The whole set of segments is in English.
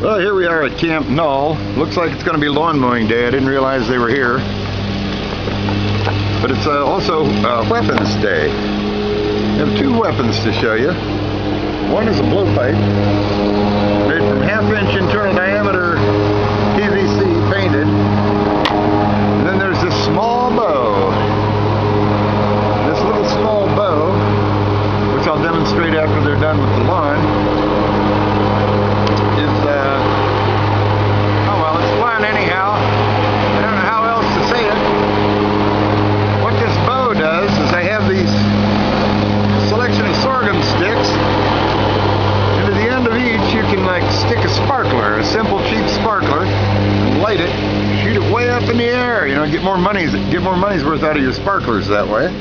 Well, here we are at Camp Null. Looks like it's going to be lawn mowing day. I didn't realize they were here. But it's also weapons day. I have two weapons to show you. One is a blowpipe made from 1/2-inch internal diameter PVC painted. And then there's this small bow. This little small bow, which I'll demonstrate after they're done with the lawn, is, oh well, it's fun anyhow. I don't know how else to say it. What this bow does is I have these selection of sorghum sticks. And to the end of each, you can like stick a sparkler, a simple cheap sparkler, and light it, shoot it way up in the air. You know, get more money's worth out of your sparklers that way.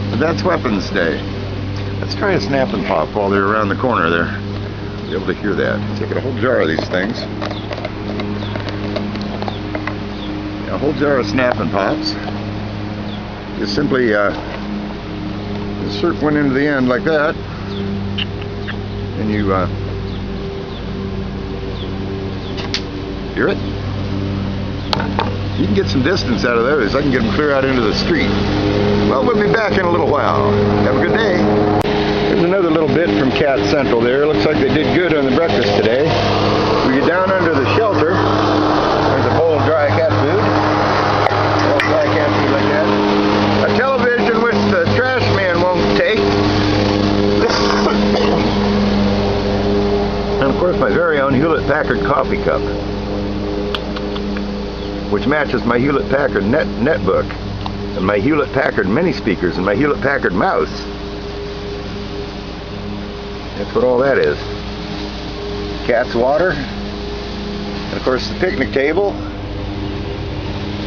But that's Weapons Day. Let's try a snap and pop while they're around the corner there. Be able to hear that. Taking a whole jar of these things. A whole jar of snap and pops. Just simply insert one into the end like that, and you hear it? You can get some distance out of those. I can get them clear out into the street. Well, we'll be back in a little while. Have a good day. There's another little bit from Cat Central there. Looks like they did good on the breakfast today. We get down under the shelter. There's a bowl of dry cat food. All dry cat food like that. A television which the trash man won't take. And of course my very own Hewlett-Packard coffee cup, which matches my Hewlett-Packard netbook, and my Hewlett-Packard mini speakers, and my Hewlett-Packard mouse. That's what all that is. Cat's water, and of course the picnic table,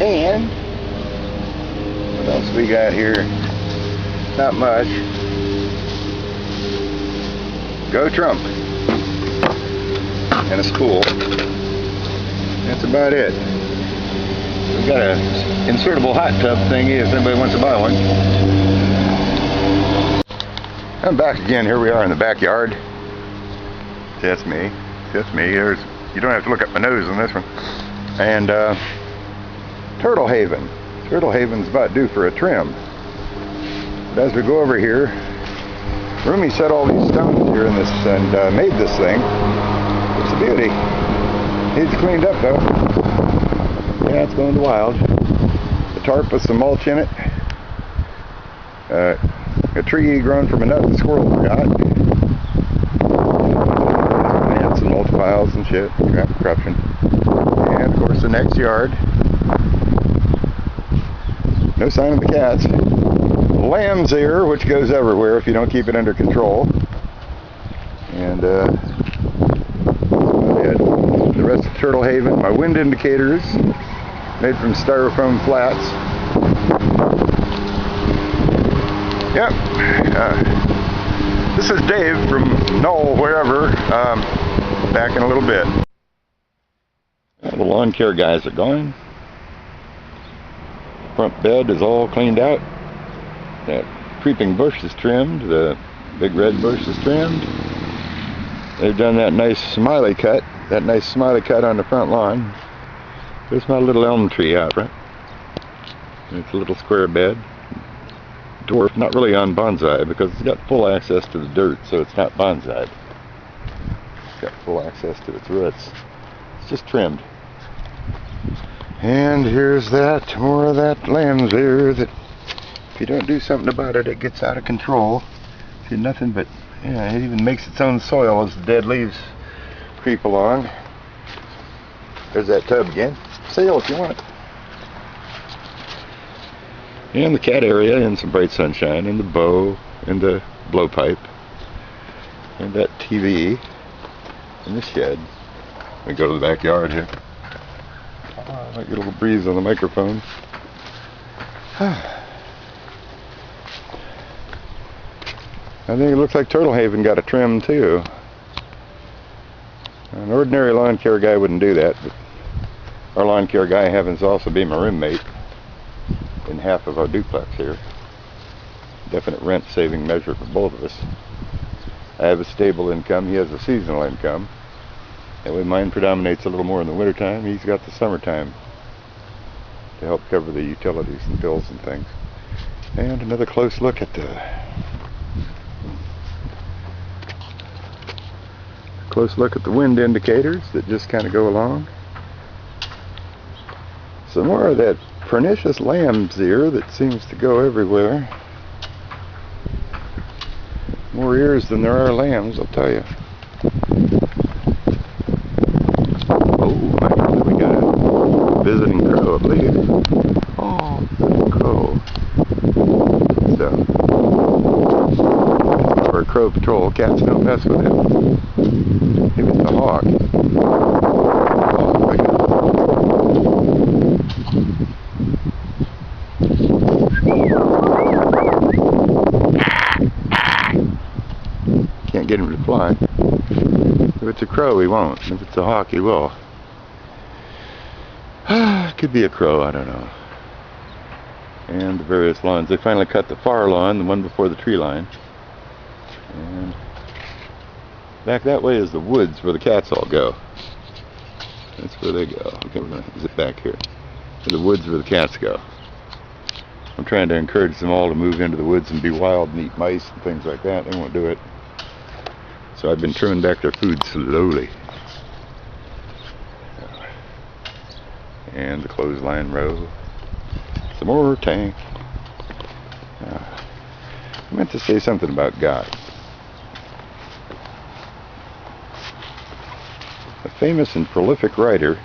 and what else we got here? Not much. Go Trump. And a spool. That's about it. We've got a insertable hot tub thingy if anybody wants to buy one. I'm back again. Here we are in the backyard. That's me. That's me. You don't have to look up my nose on this one. And Turtle Haven. Turtle Haven's about due for a trim. But as we go over here, Rumi set all these stones here in this and made this thing. It's a beauty. Needs cleaned up though. Yeah, it's going wild. A tarp with some mulch in it. A tree grown from a nut the squirrel forgot. And some mulch piles and shit. Corruption. And of course the next yard. No sign of the cats. Lamb's ear, which goes everywhere if you don't keep it under control. And the rest of Turtle Haven. My wind indicators, made from styrofoam flats. Yep. This is Dave from Knoll, wherever. Back in a little bit. The lawn care guys are gone. Front bed is all cleaned out. That creeping bush is trimmed. The big red bush is trimmed. They've done that nice smiley cut. That nice smiley cut on the front lawn. There's my little elm tree out front. It's a little square bed. Dwarf, not really on bonsai because it's got full access to the dirt, so it's not bonsai. It's got full access to its roots. It's just trimmed. And here's that, more of that lamb's ear that if you don't do something about it, it gets out of control. See, nothing but, yeah, it even makes its own soil as the dead leaves creep along. There's that tub again. Sail if you want it. And the cat area, and some bright sunshine, and the bow, and the blowpipe, and that TV, and the shed. We go to the backyard here. Oh, I might get a little breeze on the microphone. I think it looks like Turtle Haven got a trim too. An ordinary lawn care guy wouldn't do that, but our lawn care guy happens to also be my roommate in half of our duplex here. Definite rent saving measure for both of us. I have a stable income, he has a seasonal income. That way mine predominates a little more in the wintertime. He's got the summertime to help cover the utilities and bills and things. And another close look at the wind indicators that just kind of go along. Some more of that pernicious lamb's ear that seems to go everywhere. More ears than there are lambs, I'll tell you. Oh, we got a visiting crow, I believe. Oh, crow. So, or a crow patrol. Cats don't mess with him. Maybe it's a hawk. Can't get him to fly. If it's a crow, he won't. If it's a hawk, he will. Could be a crow, I don't know. And the various lawns. They finally cut the far lawn, the one before the tree line. And back that way is the woods where the cats all go. That's where they go. Okay, we're going to zip back here. The woods where the cats go. I'm trying to encourage them all to move into the woods and be wild and eat mice and things like that. They won't do it. So I've been trimming back their food slowly. And the clothesline row. Some more tank. I meant to say something about God. A famous and prolific writer,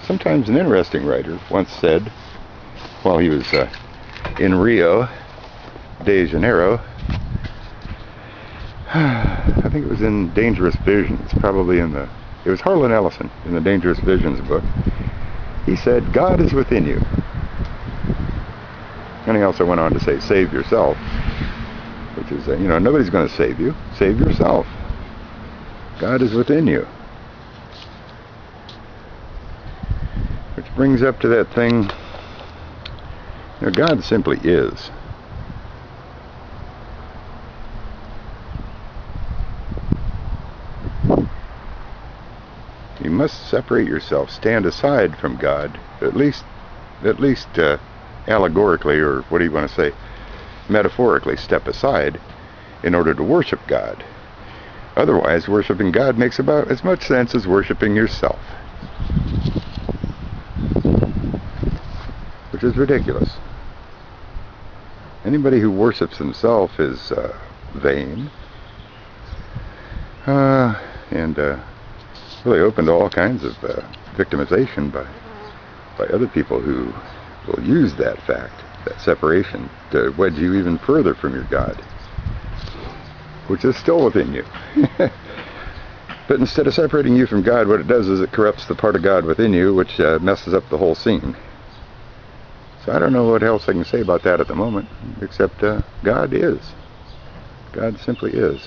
sometimes an interesting writer, once said, while he was in Rio de Janeiro, I think it was in Dangerous Visions, probably it was Harlan Ellison in the Dangerous Visions book. He said, God is within you. And he also went on to say, save yourself, which is, nobody's going to save you. Save yourself. God is within you. Which brings up to that thing, God simply is. You must separate yourself, stand aside from God, at least allegorically, or what do you want to say, metaphorically, step aside in order to worship God. Otherwise, worshiping God makes about as much sense as worshiping yourself, which is ridiculous. Anybody who worships himself is vain and really open to all kinds of victimization by other people who will use that fact, that separation, to wedge you even further from your God, which is still within you. But instead of separating you from God, what it does is it corrupts the part of God within you, which messes up the whole scene. So I don't know what else I can say about that at the moment, except God is. God simply is.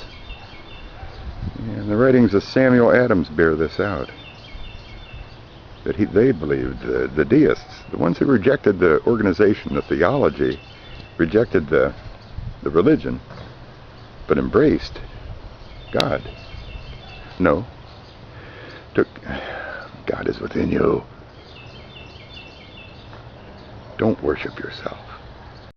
And the writings of Samuel Adams bear this out. That they believed, the deists, the ones who rejected the organization, the theology, rejected the religion, but embraced God. No. God is within you. Don't worship yourself.